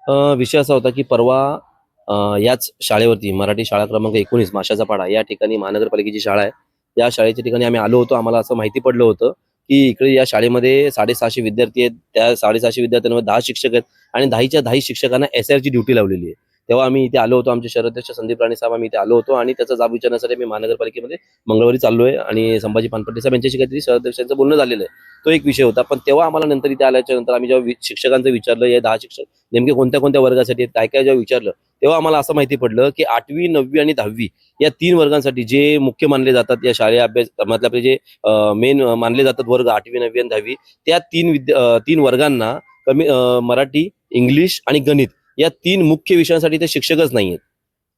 विषय असा होता की परवा याच शाळेवरती मराठी शाळा क्रमांक 19 माशाचा पाडा या ठिकाणी महानगरपालिकेची शाळा आहे. या शाळेच्या ठिकाणी आम्ही आलो होतो. आम्हाला असं माहिती पडलं होतं की इकडे या शाळेमध्ये 650 विद्यार्थी आहेत. त्या 650 विद्यार्थ्यांमध्ये 10 शिक्षक आहेत आणि 10च्या 10 शिक्षकांना एसआरची ड्युटी लावलेली आहे. तेव्हा आम्ही इथे आलो होतो. आमचे शहराध्यक्ष संदीप राणे साहेब आम्ही इथे आलो होतो आणि त्याचा जाब विचारण्यासाठी मी महानगरपालिकेमध्ये मंगळवारी चाललोय आणि संभाजी पानपट्टे साहेब यांच्याशी काहीतरी शहराध्यक्षांचं बोलणं झालेलं आहे. तो एक विषय होता. पण तेव्हा आम्हाला नंतर इथे आल्याच्या नंतर आम्ही जेव्हा शिक्षकांचं विचारलं, या 10 शिक्षक नेमके कोणत्या कोणत्या वर्गासाठी आहेत, काय काय जेव्हा विचारलं, तेव्हा आम्हाला असं माहिती पडलं की 8वी 9वी आणि 10वी या 3 वर्गांसाठी जे मुख्य मानले जातात या शालेय अभ्यास मतलब आपले जे मेन मानले जातात वर्ग 8वी 9वी आणि 10वी त्या 3 वर्गांना मराठी, इंग्लिश आणि गणित या 3 मुख्य विषयांसाठी ते शिक्षकच नाहीयेत.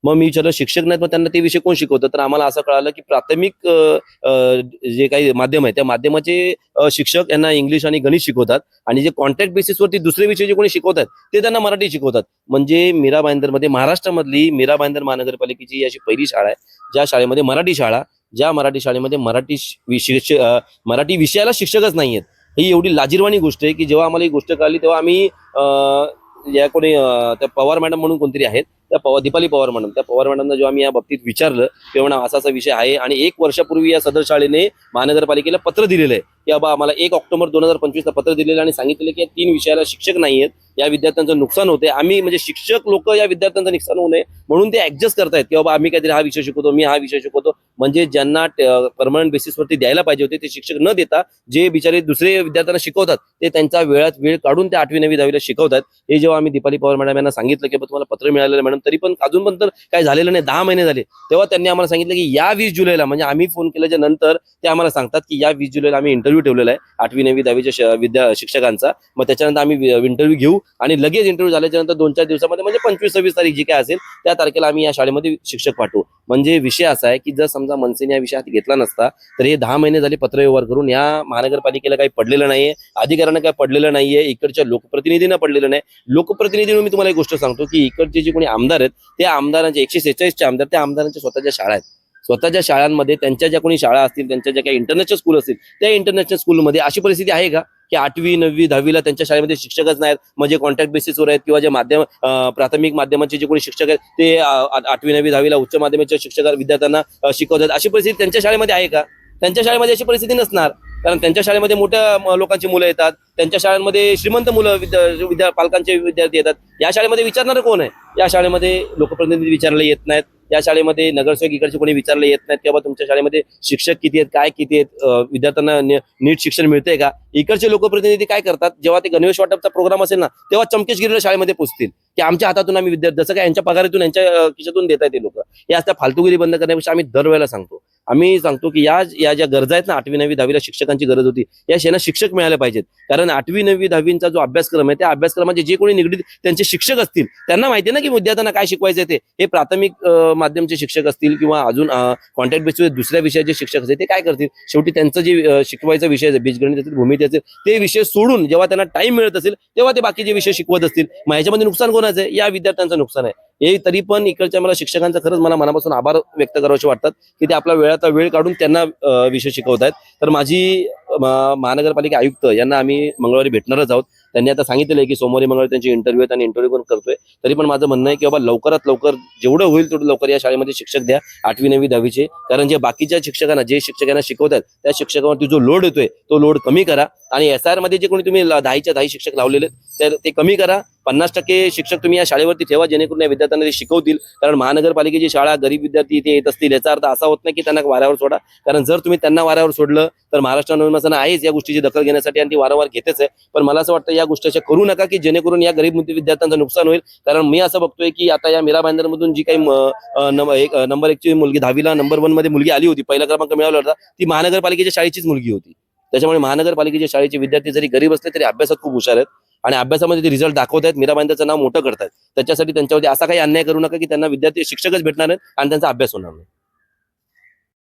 मग मी विचारलं शिक्षक नाहीत, मग त्यांना ते विषय कोण शिकवतं? तर आम्हाला असं कळालं की प्राथमिक जे काही माध्यम आहे त्या माध्यमाचे शिक्षक यांना इंग्लिश आणि गणित शिकवतात आणि जे कॉन्ट्रॅक्ट बेसिसवरती दुसरे विषय जे कोणी शिकवतात ते त्यांना मराठी शिकवतात. म्हणजे मीरा भाईंदरमध्ये महाराष्ट्रामधली मीरा भाईंदर महानगरपालिकेची अशी पहिली शाळा आहे ज्या शाळेमध्ये मराठी शाळा, ज्या मराठी शाळेमध्ये मराठी विषयाला शिक्षकच नाहीयेत. ही एवढी लाजिरवाणी गोष्ट आहे की जेव्हा आम्हाला ही गोष्ट कळली तेव्हा आम्ही या कोणी त्या पवार मॅडम म्हणून कोणतरी आहेत त्या दीपाली पवार मॅडम, त्या पवार मॅडमना जेव्हा आम्ही या बाबतीत विचारलं तेव्हा असा असा विषय आहे आणि 1 वर्षापूर्वी या सदर शाळेने महानगरपालिकेला पत्र दिलेलं आहे की बाबा आम्हाला 1 ऑक्टोबर 2025 ला पत्र दिलेलं आणि सांगितलेलं की या 3 विषयाला शिक्षक नाहीयेत, या विद्यार्थ्यांचं नुकसान होते. आम्ही म्हणजे शिक्षक लोक या विद्यार्थ्यांचं नुकसान होऊ नये म्हणून ते ऍडजस्ट करतायत की बाबा आम्ही काहीतरी हा विषय शिकवतो, मी हा विषय शिकवतो. म्हणजे ज्यांना परमनंट बेसिसवरती द्यायला पाहिजे होते ते शिक्षक न देता जे बिचारे दुसरे विद्यार्थ्यांना शिकवतात ते त्यांचा वेळात वेळ काढून ते 8वी 9वी 10वीला शिकवतात. हे जेव्हा आम्ही दीपाली पवार मॅडम यांना सांगितलं की तुम्हाला पत्र मिळालेलं मॅडम, तरी पण अजून पण तर काय झालेलं नाही, 10 महिने झाले, तेव्हा त्यांनी आम्हाला सांगितलं की या 20 जुलैला म्हणजे आम्ही फोन केल्याच्या नंतर ते आम्हाला सांगतात की या 20 जुलैला आम्ही इंटरव्ह्यू ठेवलेला आहे 8वी 9वी 10वीच्या शिक्षकांचा. मग त्याच्यानंतर आम्ही इंटरव्ह्यू घेऊ आणि लगेच इंटरव्ह्यू झाल्याच्या नंतर 2-4 दिवसामध्ये म्हणजे 25-26 तारीख जी काय असेल त्या तारखेला आम्ही या शाळेमध्ये शिक्षक पाठवू. म्हणजे विषय असा आहे की जर समजा मनसेने या विषयात घेतला नसता तर हे 10 महिने झाले पत्रव्यवहार करून या महानगरपालिकेला काही पडलेलं नाहीये, अधिकाऱ्यांना काही पडलेलं नाहीये, इकडच्या लोकप्रतिनिधींना पडलेलं नाही. लोकप्रतिनिधींना मी तुम्हाला एक गोष्ट सांगतो की इकडचे जे कोणी आमदार आहेत त्या आमदारांचे 146 आमदार त्या आमदारांच्या स्वतःच्या शाळा आहेत. स्वतःच्या शाळांमध्ये त्यांच्या ज्या कोणी शाळा असतील, त्यांच्या ज्या काही इंटरनॅशनल स्कूल असतील त्या इंटरनॅशनल स्कूलमध्ये अशी परिस्थिती आहे का की 8वी 9वी 10वीला त्यांच्या शाळेमध्ये शिक्षकच नाहीत, म्हणजे कॉन्ट्रॅक्ट बेसिसवर आहेत किंवा जे प्राथमिक माध्यमाचे जे कोणी शिक्षक आहेत ते 8वी 9वी 10वीला उच्च माध्यमिकच्या शिक्षक विद्यार्थ्यांना शिकवतात. अशी परिस्थिती त्यांच्या शाळेमध्ये आहे का? त्यांच्या शाळेमध्ये अशी परिस्थिती नसणार, कारण त्यांच्या शाळेमध्ये मोठ्या लोकांची मुलं येतात, त्यांच्या शाळांमध्ये श्रीमंत मुलं पालकांचे विद्यार्थी येतात. या शाळेमध्ये विचारणार कोण आहे? या शाळेमध्ये लोकप्रतिनिधी विचारले येत नाहीत, या शाळेमध्ये नगरसेवक इकडचे कोणी विचारले येत नाहीत की बाबा तुमच्या शाळेमध्ये शिक्षक किती आहेत, काय किती आहेत, विद्यार्थ्यांना नीट शिक्षण मिळतंय का? इकडचे लोकप्रतिनिधी काय करतात, जेव्हा ते गणवेश वाटपचा प्रोग्राम असेल ना तेव्हा चमकेशगिरीला शाळेमध्ये पोहोचतील की आमच्या हातातून आम्ही विद्यार्थी जसं काय यांच्या पगारातून यांच्या खिशातून देत आहेत ते लोक. या असल्या फालतूगिरी बंद करण्यापेक्षा आम्ही दरवेळेला सांगतो, आम्ही सांगतो की या ज्या गरजा आहेत ना 8वी 9वी 10वीला शिक्षकांची गरज होती, या शाळेला शिक्षक मिळाले पाहिजेत. कारण 8वी 9वी 10वीचा जो अभ्यासक्रम आहे त्या अभ्यासक्रमाचे जे कोणी निगडीत त्यांचे शिक्षक असतील त्यांना माहिती आहे ना की विद्यार्थ्यांना काय शिकवायचं ते. हे प्राथमिक माध्यमचे शिक्षक असतील किंवा अजून कॉन्टॅक्ट बेसिसवर दुसऱ्या विषयाचे शिक्षक असतील ते काय करतील, शेवटी त्यांचं जे शिकवायचा विषय आहे बीजगणित असेल, भूमिती असेल, ते विषय सोडून जेव्हा त्यांना टाइम मिळत असेल तेव्हा ते बाकीचे विषय शिकवत असतील. मग ह्याच्यामध्ये नुकसान कोणाचं आहे? या विद्यार्थ्यांचं नुकसान आहे. हे तरी पण इकडच्या मला शिक्षकांचा खरंच मला मनापासून आभार व्यक्त करावेसे वाटतात की ते आपला वेळाचा वेळ काढून त्यांना विषय शिकवतायत. तर माझी महानगरपालिका आयुक्त यांना आम्ही मंगळवारी भेटणारच आहोत. त्यांनी आता सांगितलेलं आहे की सोमवारी मंगळवारी त्यांची इंटरव्ह्यू आहेत आणि इंटरव्ह्यू पण करतोय. तरी पण माझं म्हणणं आहे की बाबा लवकरात लवकर जेवढं होईल तेवढं लवकर या शाळेमध्ये शिक्षक द्या 8वी 9वी 10वीचे. कारण जे बाकीच्या शिक्षकांना जे शिक्षकांना शिकवतात त्या शिक्षकांवरती जो लोड येतोय तो लोड कमी करा आणि SR मध्ये जे कोणी तुम्ही 10च्या 10 शिक्षक लावलेले तर ते कमी करा. 50% शिक्षक तुम्ही या शाळेवरती ठेवा जेणेकरून या विद्यार्थ्यांना ते शिकवतील. कारण महानगरपालिकेची शाळा गरीब विद्यार्थी इथे येत असतील याचा अर्थ असा होत नाही की त्यांना वाऱ्यावर सोडा. कारण जर तुम्ही त्यांना वाऱ्यावर सोडलं तर महाराष्ट्र नवनिर्माण आहेच या गोष्टीची दखल घेण्यासाठी आणि ती वारंवार घेतेच आहे. पण मला असं वाटतं या गोष्टी करू नका की जेणेकरून या गरीब विद्यार्थ्यांचं नुकसान होईल. कारण मी असं बघतोय की आता या मीरा भाईंदर मधून जी काही नंबर 1 ची मुलगी 10वीला नंबर 1 मध्ये मुलगी आली होती, पहिला क्रमांक मिळाला होता, ती महानगरपालिकेच्या शाळेचीच मुलगी होती. त्याच्यामुळे महानगरपालिकेच्या शाळेचे विद्यार्थी जरी गरीब असले तरी अभ्यासात खूप हुशार आहेत आणि अभ्यासामध्ये ते रिझल्ट दाखवतायत. मीरा भाईंदरचं नाव मोठं करतायत. त्याच्यासाठी त्यांच्यावरती असा काही अन्याय करू नका की त्यांना विद्यार्थी शिक्षकच भेटणार नाहीत आणि त्यांचा अभ्यास होणार नाही.